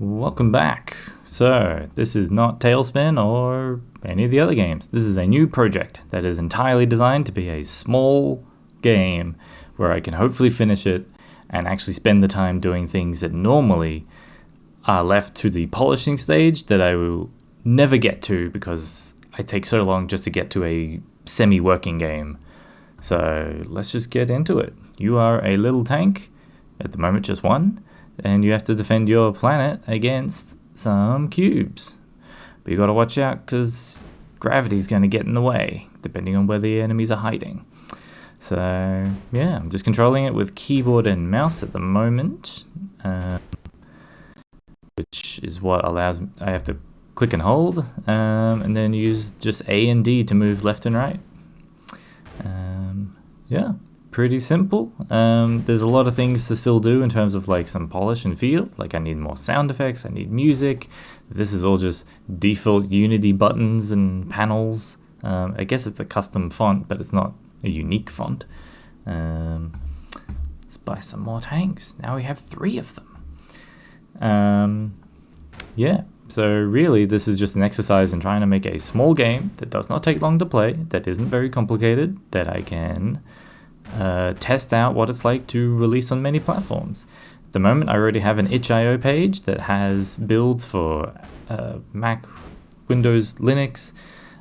Welcome back. So, this is not Tailspin or any of the other games. This is a new project that is entirely designed to be a small game where I can hopefully finish it and actually spend the time doing things that normally are left to the polishing stage that I will never get to because I take so long just to get to a semi-working game. So, let's just get into it. You are a little tank, at the moment just one, and you have to defend your planet against some cubes. But you gotta watch out because gravity's gonna get in the way, depending on where the enemies are hiding. So, yeah, I'm just controlling it with keyboard and mouse at the moment, which is what allows I have to click and hold, and then use just A and D to move left and right. Yeah. Pretty simple. There's a lot of things to still do in terms of like some polish and feel. Like I need more sound effects, I need music. This is all just default Unity buttons and panels. I guess it's a custom font, but it's not a unique font. Let's buy some more tanks. Now we have 3 of them. Yeah, so really this is just an exercise in trying to make a small game that does not take long to play, that isn't very complicated, that I can test out what it's like to release on many platforms. At the moment, I already have an itch.io page that has builds for Mac, Windows, Linux,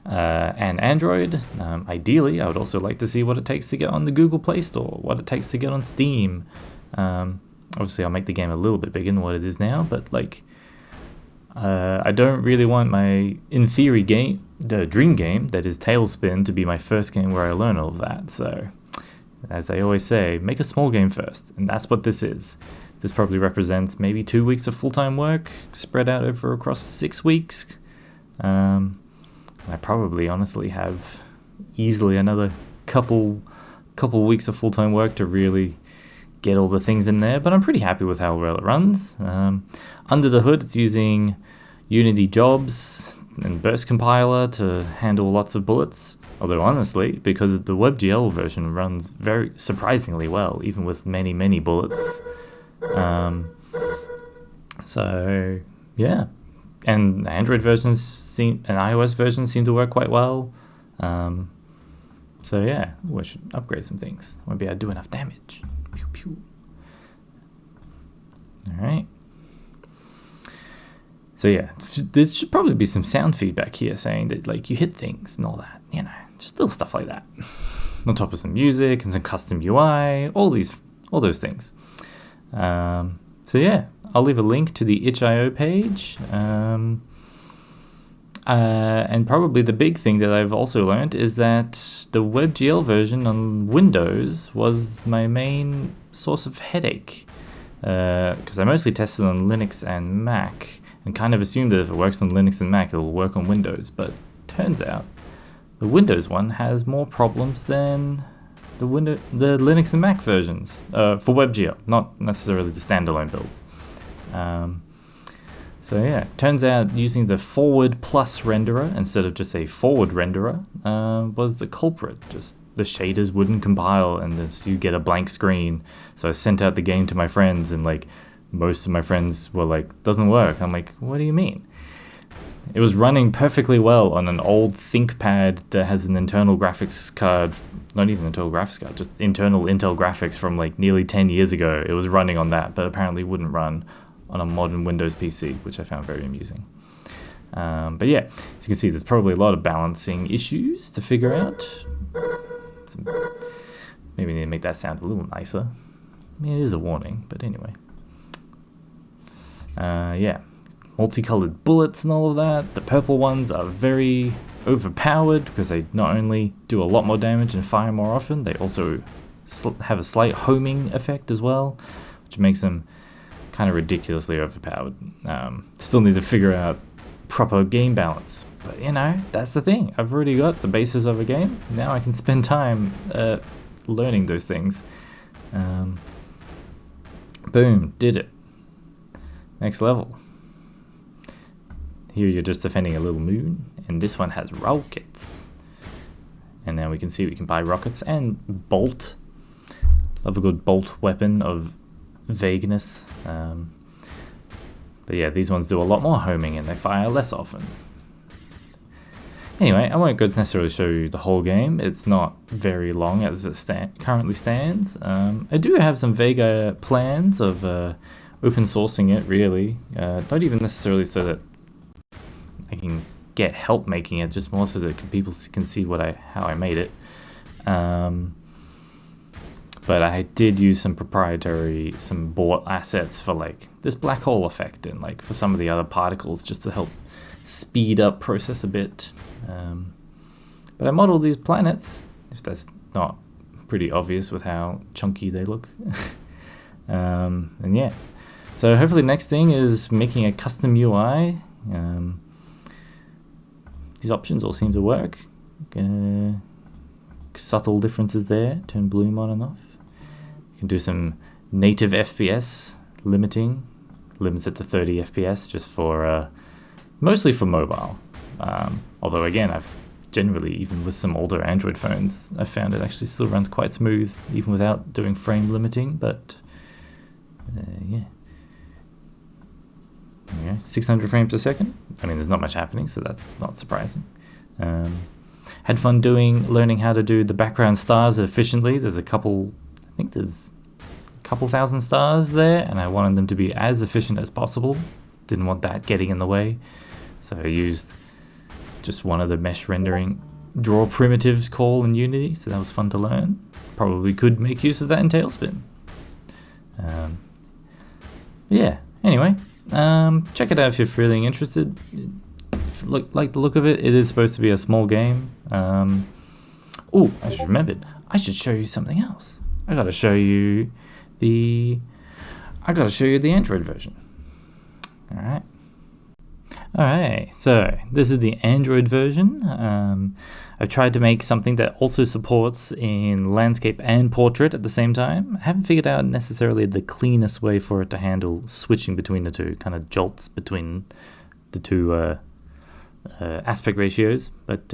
and Android. Ideally, I would also like to see what it takes to get on the Google Play Store, what it takes to get on Steam. Obviously, I'll make the game a little bit bigger than what it is now, but like, I don't really want my, in theory, game, the dream game that is Tailspin, to be my first game where I learn all of that. So, as I always say, make a small game first, and that's what this is. This probably represents maybe 2 weeks of full-time work spread out over across 6 weeks. I probably honestly have easily another couple weeks of full-time work to really get all the things in there, but I'm pretty happy with how well it runs. Under the hood, it's using Unity jobs and Burst Compiler to handle lots of bullets. Although honestly, because the WebGL version runs very surprisingly well, even with many, many bullets. So yeah, and Android versions and iOS versions seem to work quite well. So yeah, we should upgrade some things. Won't be able to do enough damage. Pew pew. All right. So yeah, there should probably be some sound feedback here saying that like you hit things and all that, you know. Just little stuff like that, on top of some music and some custom UI, all those things. So yeah, I'll leave a link to the itch.io page, and probably the big thing that I've also learned is that the WebGL version on Windows was my main source of headache, because I mostly tested on Linux and Mac, and kind of assumed that if it works on Linux and Mac, it'll work on Windows, but turns out the Windows one has more problems than the Linux and Mac versions for WebGL, not necessarily the standalone builds. So yeah, turns out using the forward plus renderer instead of just a forward renderer was the culprit. Just the shaders wouldn't compile, and you get a blank screen. So I sent out the game to my friends, and like most of my friends were like, "Doesn't work." I'm like, "What do you mean?" It was running perfectly well on an old ThinkPad that has an internal graphics card, not even internal graphics card, just internal Intel graphics from like nearly 10 years ago. It was running on that, but apparently wouldn't run on a modern Windows PC, which I found very amusing. But yeah, as you can see, there's probably a lot of balancing issues to figure out. Maybe need to make that sound a little nicer. I mean, it is a warning, but anyway. Yeah. Multicolored bullets and all of that. The purple ones are very overpowered because they not only do a lot more damage and fire more often, they also have a slight homing effect as well, which makes them kind of ridiculously overpowered. Still need to figure out proper game balance, but you know, that's the thing. I've already got the basis of a game. Now I can spend time learning those things. Boom, did it. Next level. Here you're just defending a little moon, and this one has rockets. And now we can see we can buy rockets and bolt. Love a good bolt weapon of vagueness. But But yeah, these ones do a lot more homing and they fire less often. Anyway, I won't go necessarily show you the whole game. It's not very long as it currently stands. I do have some vague plans of open sourcing it, really. Not even necessarily so that I can get help making it, just more so that people can see how I made it. But I did use some some bought assets for like this black hole effect and like for some of the other particles just to help speed up process a bit. But I modeled these planets, if that's not pretty obvious with how chunky they look. And yeah, so hopefully next thing is making a custom UI. These options all seem to work. Subtle differences there, turn bloom on and off. You can do some native FPS limiting, limits it to 30 FPS just for mostly for mobile. Although again, I've generally, even with some older Android phones, I found it actually still runs quite smooth even without doing frame limiting. But yeah, 600 frames a second. I mean, there's not much happening, so that's not surprising. Had fun learning how to do the background stars efficiently. There's I think there's a couple thousand stars there, and I wanted them to be as efficient as possible. Didn't want that getting in the way. So I used just one of the mesh rendering draw primitives call in Unity, so that was fun to learn. Probably could make use of that in Tailspin. Yeah, anyway, check it out if you're feeling interested. If you like the look of it, it is supposed to be a small game. Oh, I just remembered. I should show you something else. I gotta show you the Android version. Alright, so this is the Android version. I've tried to make something that also supports in landscape and portrait at the same time. I haven't figured out necessarily the cleanest way for it to handle switching between the two, kind of jolts between the two aspect ratios, but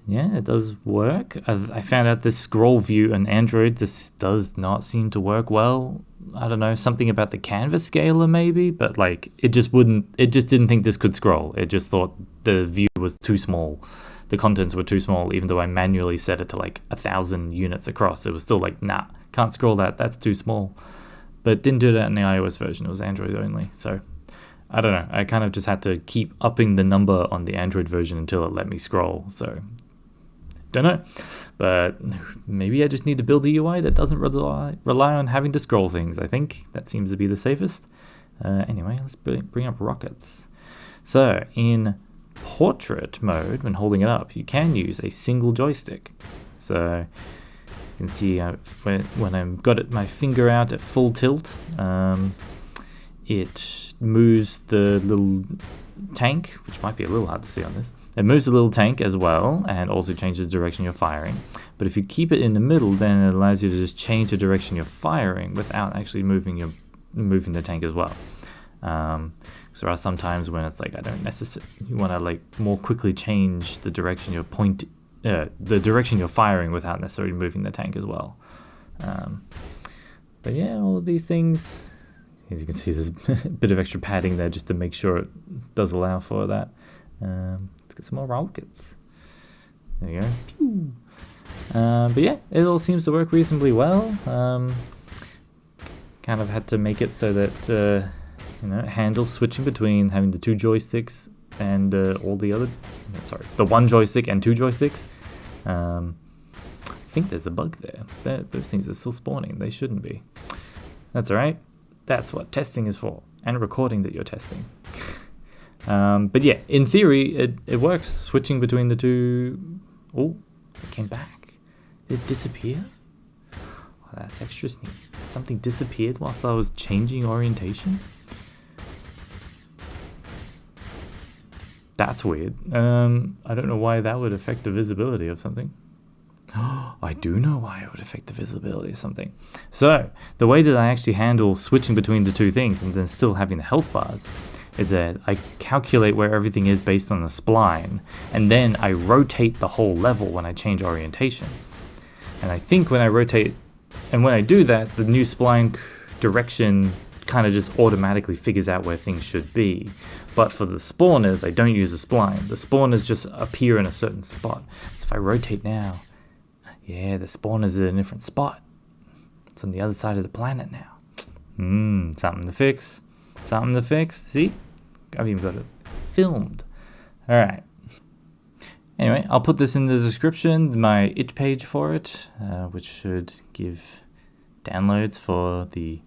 yeah, it does work. I found out this scroll view on Android, this does not seem to work well. I don't know, something about the canvas scaler maybe, but like it just didn't think this could scroll. It just thought the view was too small. The contents were too small, even though I manually set it to like 1,000 units across. It was still like, nah, can't scroll that's too small. But it didn't do that in the iOS version, it was Android only. So I don't know, I kind of just had to keep upping the number on the Android version until it let me scroll. So don't know, but maybe I just need to build a UI that doesn't rely on having to scroll things. I think that seems to be the safest. Anyway, let's bring up rockets. So in portrait mode, when holding it up, you can use a single joystick. So you can see when I've got my finger out at full tilt, it moves the little tank, which might be a little hard to see on this. It moves the little tank as well, and also changes the direction you're firing. But if you keep it in the middle, then it allows you to just change the direction you're firing without actually moving the tank as well. So there are some times when it's like you want to like more quickly change the direction the direction you're firing without necessarily moving the tank as well. But yeah, all of these things, as you can see, there's a bit of extra padding there just to make sure it does allow for that. Let's get some more rockets. There you go. Pew. But yeah, it all seems to work reasonably well. Kind of had to make it so that it handles switching between having the two joysticks and all the other. The one joystick and two joysticks. I think there's a bug there. Those things are still spawning. They shouldn't be. That's alright. That's what testing is for, and recording that you're testing. But yeah, in theory, it works, switching between the two. Oh, it came back. Did it disappear? Oh, that's extra sneaky. Something disappeared whilst I was changing orientation? That's weird. I don't know why that would affect the visibility of something. I do know why it would affect the visibility of something. So, the way that I actually handle switching between the two things and then still having the health bars is that I calculate where everything is based on the spline, and then I rotate the whole level when I change orientation. And I think when I rotate, and when I do that, the new spline direction kind of just automatically figures out where things should be. But for the spawners, I don't use a spline. The spawners just appear in a certain spot. So if I rotate now, yeah, the spawners are in a different spot. It's on the other side of the planet now. Something to fix. Something to fix. See? I've even got it filmed. Alright. Anyway, I'll put this in the description, my itch page for it, which should give downloads for the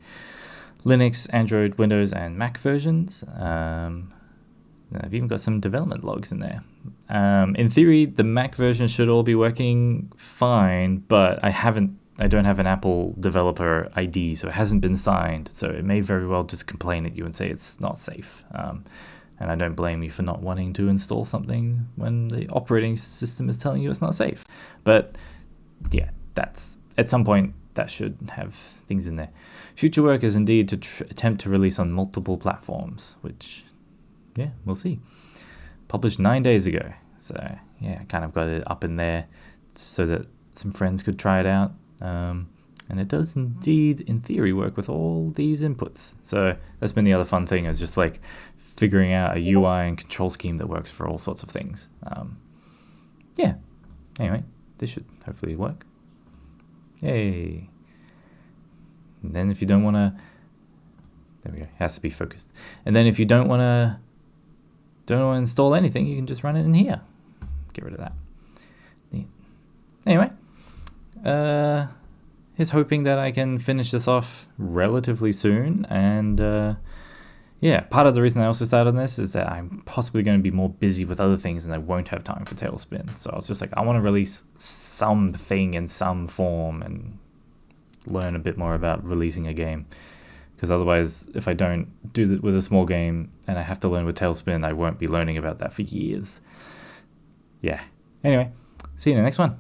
Linux, Android, Windows, and Mac versions. I've even got some development logs in there. In theory, the Mac version should all be working fine, but I don't have an Apple developer ID, so it hasn't been signed. So it may very well just complain at you and say it's not safe. And I don't blame you for not wanting to install something when the operating system is telling you it's not safe. But yeah, that's at some point that should have things in there. Future work is indeed to attempt to release on multiple platforms, which, yeah, we'll see. Published 9 days ago. So yeah, I kind of got it up in there so that some friends could try it out. And it does indeed, in theory, work with all these inputs. So that's been the other fun thing, is just like figuring out a UI and control scheme that works for all sorts of things. Yeah. Anyway, this should hopefully work. Yay. And then if you don't want to... There we go. It has to be focused. And then if you don't want to install anything, you can just run it in here. Get rid of that. Neat. Anyway. Here's hoping that I can finish this off relatively soon. And yeah, part of the reason I also started on this is that I'm possibly going to be more busy with other things and I won't have time for Tailspin. So I was just like, I want to release something in some form and learn a bit more about releasing a game. Because otherwise, if I don't do it with a small game and I have to learn with Tailspin, I won't be learning about that for years. Yeah. Anyway, see you in the next one.